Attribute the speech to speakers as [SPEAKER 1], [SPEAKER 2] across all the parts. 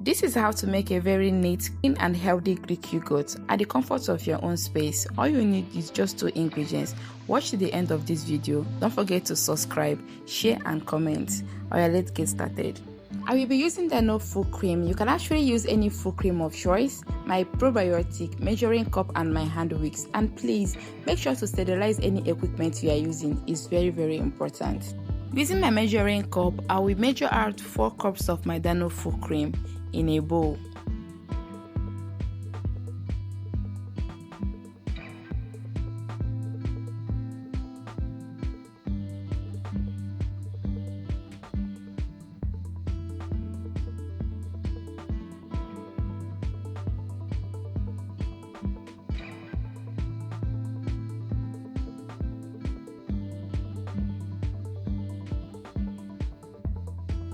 [SPEAKER 1] This is how to make a very neat, clean and healthy Greek yogurt at the comfort of your own space. All you need is just 2 ingredients. Watch to the end of this video. Don't forget to subscribe, share and comment. Alright, let's get started. I will be using Dano full cream. You can actually use any full cream of choice, my probiotic, measuring cup and my hand wicks. And please make sure to sterilize any equipment you are using. It's very important. Using my measuring cup, I will measure out 4 cups of my Dano full cream in a bowl.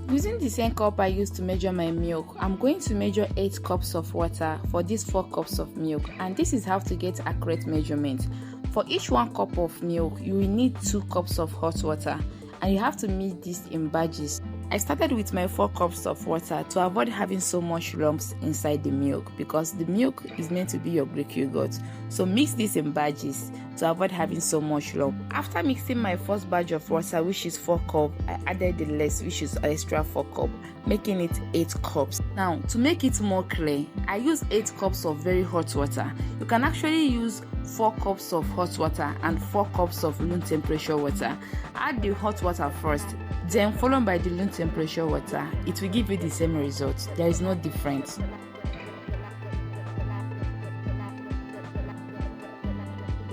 [SPEAKER 1] Using the same cup I used to measure my milk, I'm going to measure 8 cups of water for these 4 cups of milk, and this is how to get accurate measurement. For each 1 cup of milk, you will need 2 cups of hot water, and you have to mix this in batches. I started with my 4 cups of water to avoid having so much lumps inside the milk, because the milk is meant to be your Greek yogurt. So mix this in batches to avoid having so much lump. After mixing my first batch of water, which is 4 cups, I added the rest, which is extra 4 cups, making it 8 cups. Now, to make it more clear, I use 8 cups of very hot water. You can actually use 4 cups of hot water and 4 cups of room temperature water. Add the hot water first, then followed by the room temperature water. It will give you the same result. There is no difference.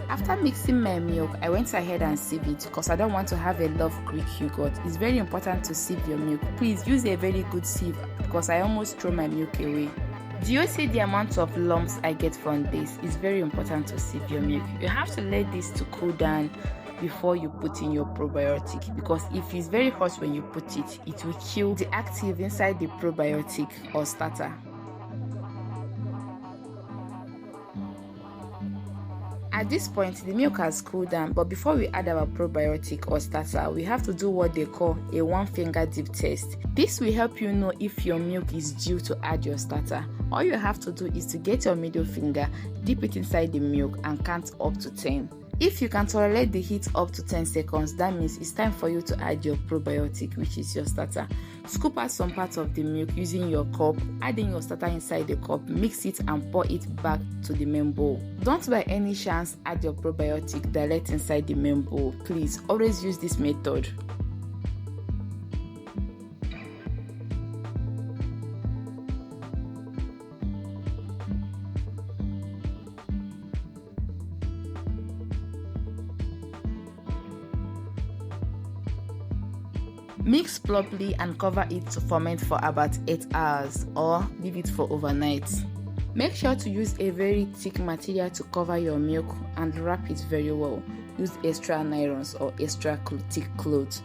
[SPEAKER 1] After mixing my milk, I went ahead and sieve it because I don't want to have a lot of Greek yogurt. It's very important to sieve your milk. Please use a very good sieve because I almost throw my milk away. Do you see the amount of lumps I get from this? It's very important to sieve your milk. You have to let this to cool down before you put in your probiotic, because if it's very hot when you put it, it will kill the active inside the probiotic or starter. At this point, the milk has cooled down, but before we add our probiotic or starter, we have to do what they call a 1-finger dip test. This will help you know if your milk is due to add your starter. All you have to do is to get your middle finger, dip it inside the milk and count up to 10. If you can tolerate the heat up to 10 seconds, that means it's time for you to add your probiotic, which is your starter. Scoop out some part of the milk using your cup, add in your starter inside the cup, mix it and pour it back to the main bowl. Don't by any chance add your probiotic direct inside the main bowl. Please always use this method. Mix properly and cover it to ferment for about 8 hours or leave it for overnight. Make sure to use a very thick material to cover your milk and wrap it very well. Use extra nylons or extra thick clothes.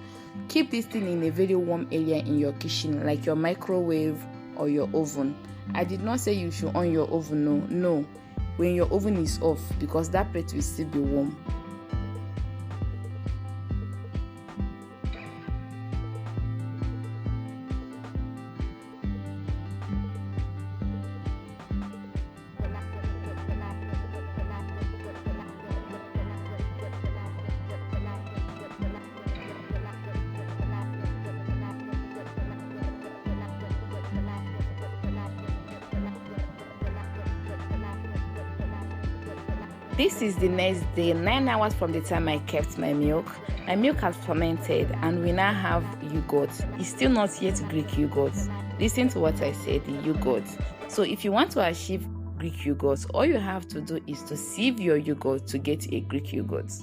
[SPEAKER 1] Keep this thing in a very warm area in your kitchen, like your microwave or your oven. I did not say you should on your oven, no. When your oven is off, because that plate will still be warm. This is the next day, 9 hours from the time I kept my milk. My milk has fermented and we now have yogurt. It's still not yet Greek yogurt. Listen to what I said, the yogurt. So if you want to achieve Greek yogurt, all you have to do is to sieve your yogurt to get a Greek yogurt.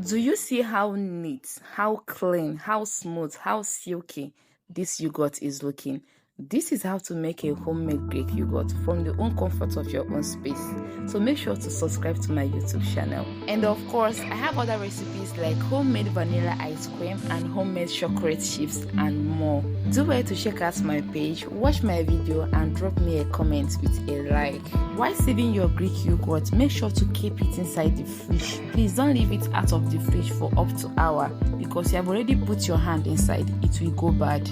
[SPEAKER 1] Do you see how neat, how clean, how smooth, how silky this yogurt is looking? This is how to make a homemade Greek yogurt from the own comfort of your own space. So make sure to subscribe to my YouTube channel. And of course, I have other recipes like homemade vanilla ice cream and homemade chocolate chips and more. Do well to check out my page, watch my video and drop me a comment with a like. While saving your Greek yogurt, make sure to keep it inside the fridge. Please don't leave it out of the fridge for up to an hour because you have already put your hand inside, it will go bad.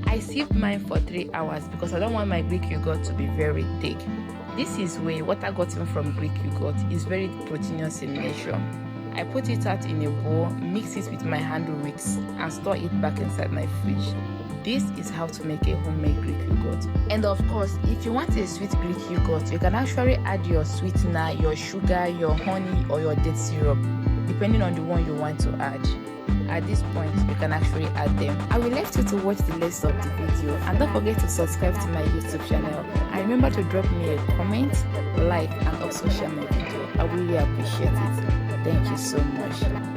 [SPEAKER 1] I sieved mine for 3 hours because I don't want my Greek yogurt to be very thick. This is where water gotten from Greek yogurt is very proteinous in nature. I put it out in a bowl, mix it with my handle wicks and store it back inside my fridge. This is how to make a homemade Greek yogurt. And of course, if you want a sweet Greek yogurt, you can actually add your sweetener, your sugar, your honey or your date syrup, depending on the one you want to add. At this point, you can actually add them. I will leave you to watch the rest of the video and don't forget to subscribe to my YouTube channel and remember to drop me a comment, like and also share my video. I really appreciate it. Thank you so much.